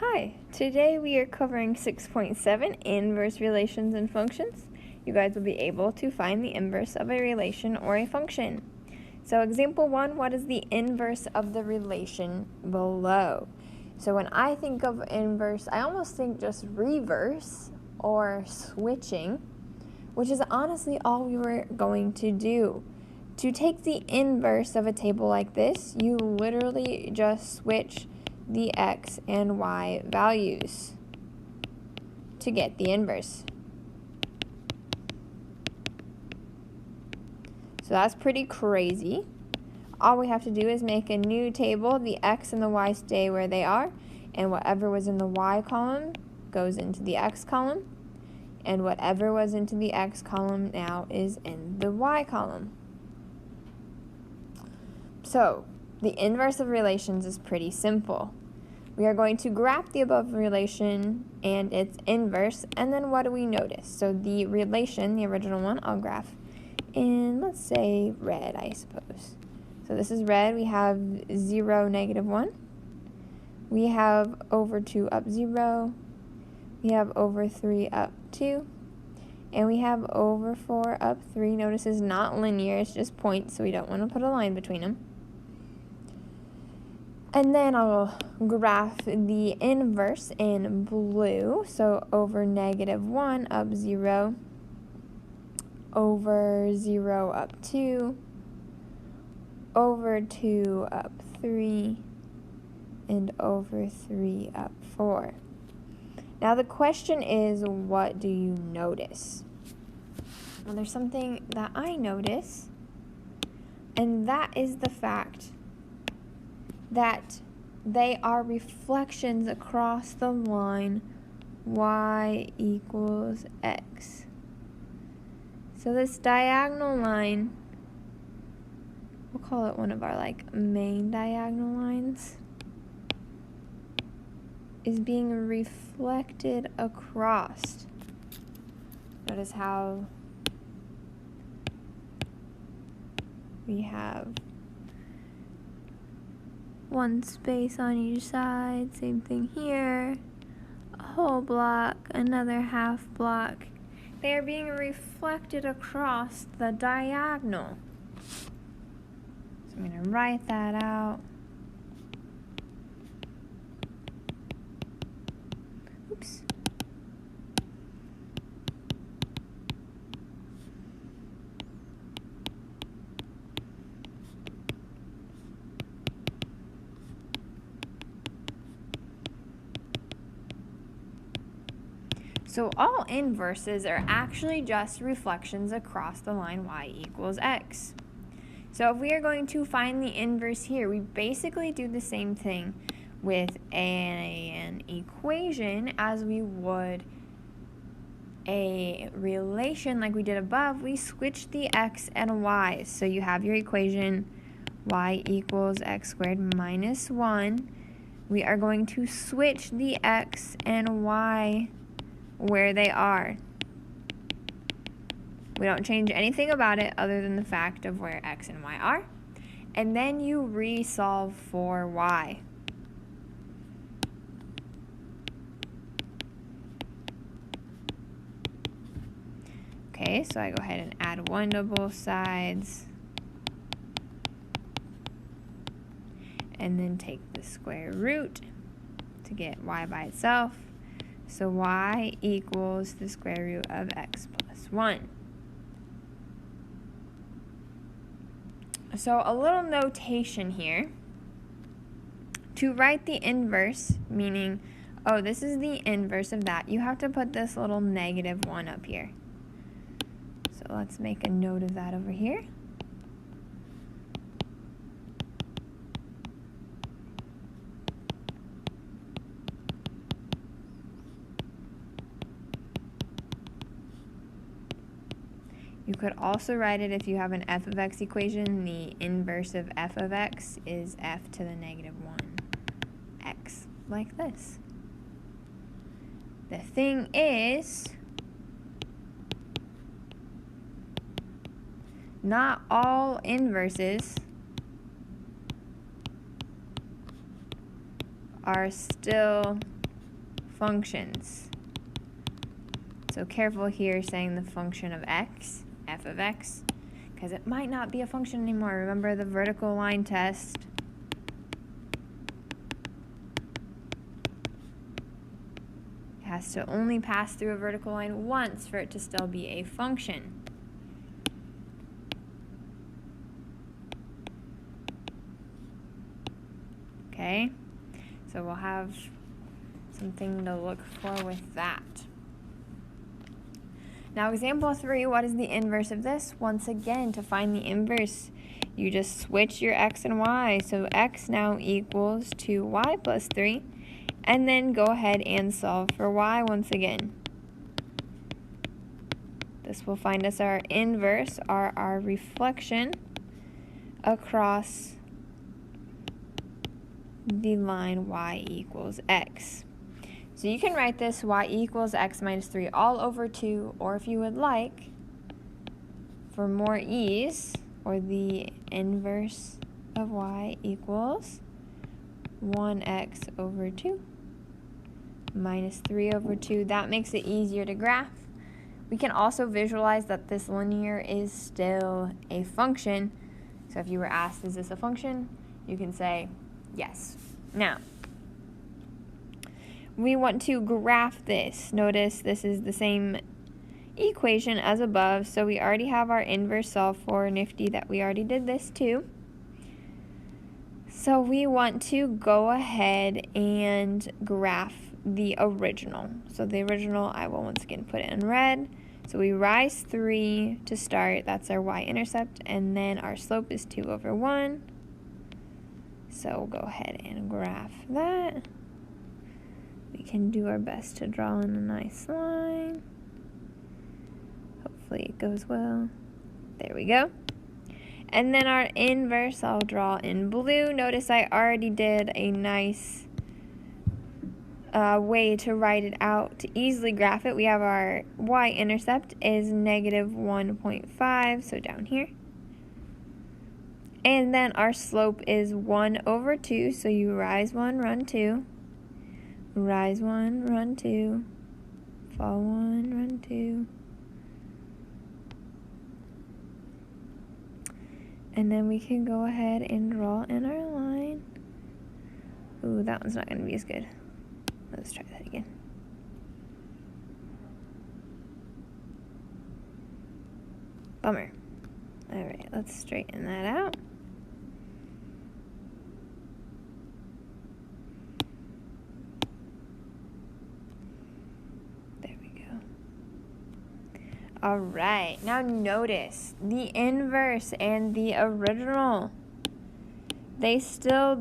Hi, today we are covering 6.7, inverse relations and functions. You guys will be able to find the inverse of a relation or a function. So example 1, what is the inverse of the relation below? So when I think of inverse, I almost think just reverse or switching, which is honestly all we were going to do. To take the inverse of a table like this, you literally just switch the x and y values to get the inverse. So that's pretty crazy. All we have to do is make a new table. The x and the y stay where they are, and whatever was in the y column goes into the x column, and whatever was into the x column now is in the y column. So the inverse of relations is pretty simple. We are going to graph the above relation and its inverse, and then what do we notice? So the relation, the original one, I'll graph in, let's say, red, I suppose. So this is red. We have 0, -1. We have over 2 up 0. We have over 3 up 2. And we have over 4 up 3. Notice it's not linear, it's just points, so we don't want to put a line between them. And then I'll graph the inverse in blue. So over -1 up 0, over 0 up 2, over 2 up 3, and over 3 up 4. Now the question is, what do you notice? Well, there's something that I notice, and that is the fact that they are reflections across the line y equals x. So this diagonal line, we'll call it one of our main diagonal lines, is being reflected across. Notice how we have one space on each side, same thing here, a whole block, another half block. They are being reflected across the diagonal. So I'm going to write that out. Oops. So all inverses are actually just reflections across the line y equals x. So if we are going to find the inverse here, we basically do the same thing with an equation as we would a relation like we did above. We switch the x and y. So you have your equation y equals x squared minus 1. We are going to switch the x and y where they are. We don't change anything about it other than the fact of where x and y are. And then you resolve for y. Okay, so I go ahead and add 1 to both sides. And then take the square root to get y by itself. So y equals the square root of x plus 1. So a little notation here. To write the inverse, meaning, oh, this is the inverse of that, you have to put this little -1 up here. So let's make a note of that over here. You could also write it, if you have an f of x equation, the inverse of f of x is f to the -1 x, like this. The thing is, not all inverses are still functions. So careful here saying the function of x, f of x, because it might not be a function anymore. Remember the vertical line test. It has to only pass through a vertical line once for it to still be a function. Okay, so we'll have something to look for with that. Now example 3, what is the inverse of this? Once again, to find the inverse, you just switch your x and y. So x now equals 2y plus 3, and then go ahead and solve for y once again. This will find us our inverse, or our reflection, across the line y equals x. So you can write this y equals x minus 3 all over 2, or if you would like, for more ease, or the inverse of y equals 1x over 2 minus 3 over 2. That makes it easier to graph. We can also visualize that this linear is still a function. So if you were asked, is this a function? You can say yes. Now, we want to graph this. Notice this is the same equation as above, so we already have our inverse solved for. Nifty that we already did this too. So we want to go ahead and graph the original. So the original, I will once again put it in red. So we rise 3 to start, that's our y-intercept, and then our slope is 2 over 1. So we'll go ahead and graph that. We can do our best to draw in a nice line. Hopefully it goes well. There we go. And then our inverse, I'll draw in blue. Notice I already did a nice way to write it out to easily graph it. We have our y-intercept is negative 1.5, so down here. And then our slope is 1 over 2, so you rise 1, run 2. Rise 1, run 2. Fall 1, run 2. And then we can go ahead and draw in our line. Ooh, that one's not going to be as good. Let's try that again. Bummer. Alright, let's straighten that out. There we go. Alright, now notice the inverse and the original. They still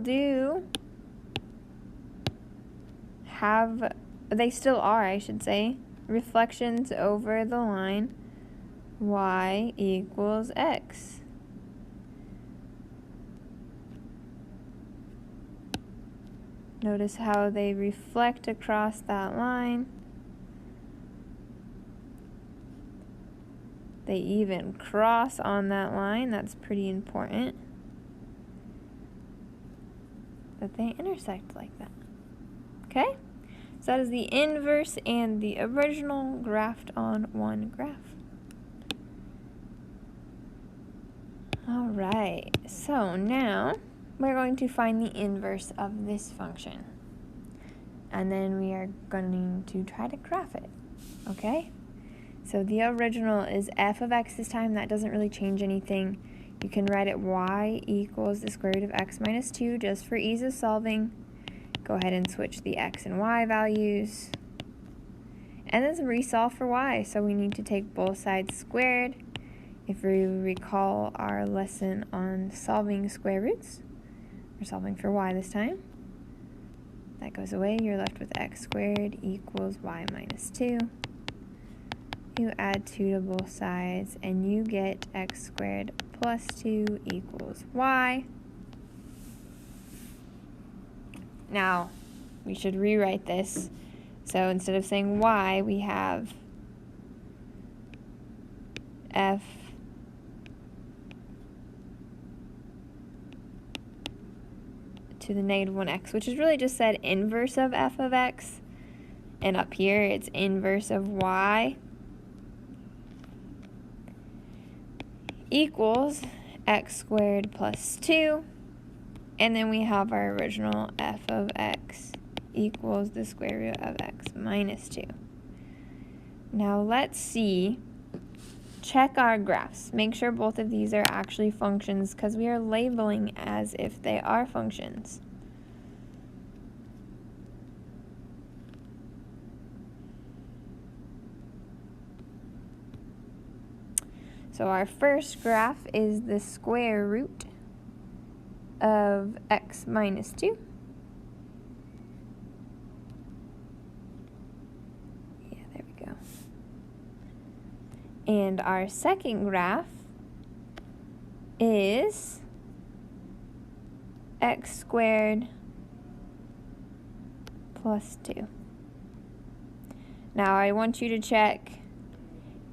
are, I should say, reflections over the line y equals x. Notice how they reflect across that line. They even cross on that line. That's pretty important that they intersect like that. Okay? So that is the inverse and the original graphed on one graph. Alright, so now we're going to find the inverse of this function. And then we are going to try to graph it. Okay? So the original is f of x this time. That doesn't really change anything. You can write it y equals the square root of x minus 2 just for ease of solving. Go ahead and switch the x and y values. And then resolve for y. So we need to take both sides squared. If we recall our lesson on solving square roots, we're solving for y this time. That goes away. You're left with x squared equals y minus 2. You add 2 to both sides, and you get x squared plus 2 equals y. Now, we should rewrite this. So instead of saying y, we have f to the negative 1x, which is really just said inverse of f of x. And up here, it's inverse of y equals x squared plus 2. And then we have our original f of x equals the square root of x minus 2. Now let's see, check our graphs. Make sure both of these are actually functions because we are labeling as if they are functions. So our first graph is the square root of x minus 2. Yeah, there we go. And our second graph is x squared plus 2. Now I want you to check.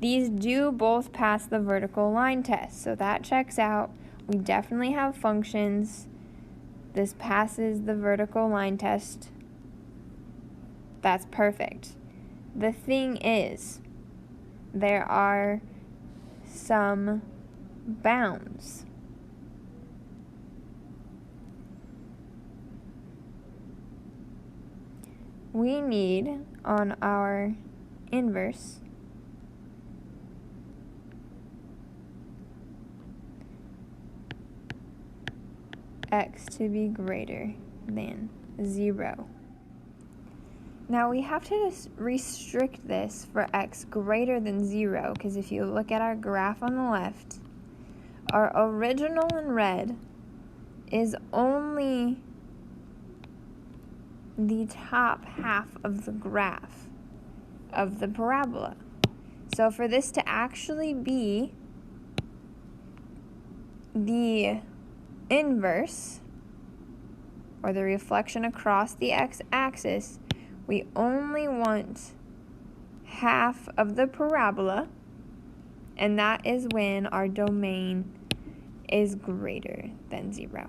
These do both pass the vertical line test, so that checks out. We definitely have functions. This passes the vertical line test. That's perfect. The thing is, there are some bounds. We need, on our inverse, x to be greater than 0. Now we have to just restrict this for x greater than 0, because if you look at our graph on the left, our original in red is only the top half of the graph of the parabola. So for this to actually be the inverse, or the reflection across the x-axis, we only want half of the parabola, and that is when our domain is greater than 0.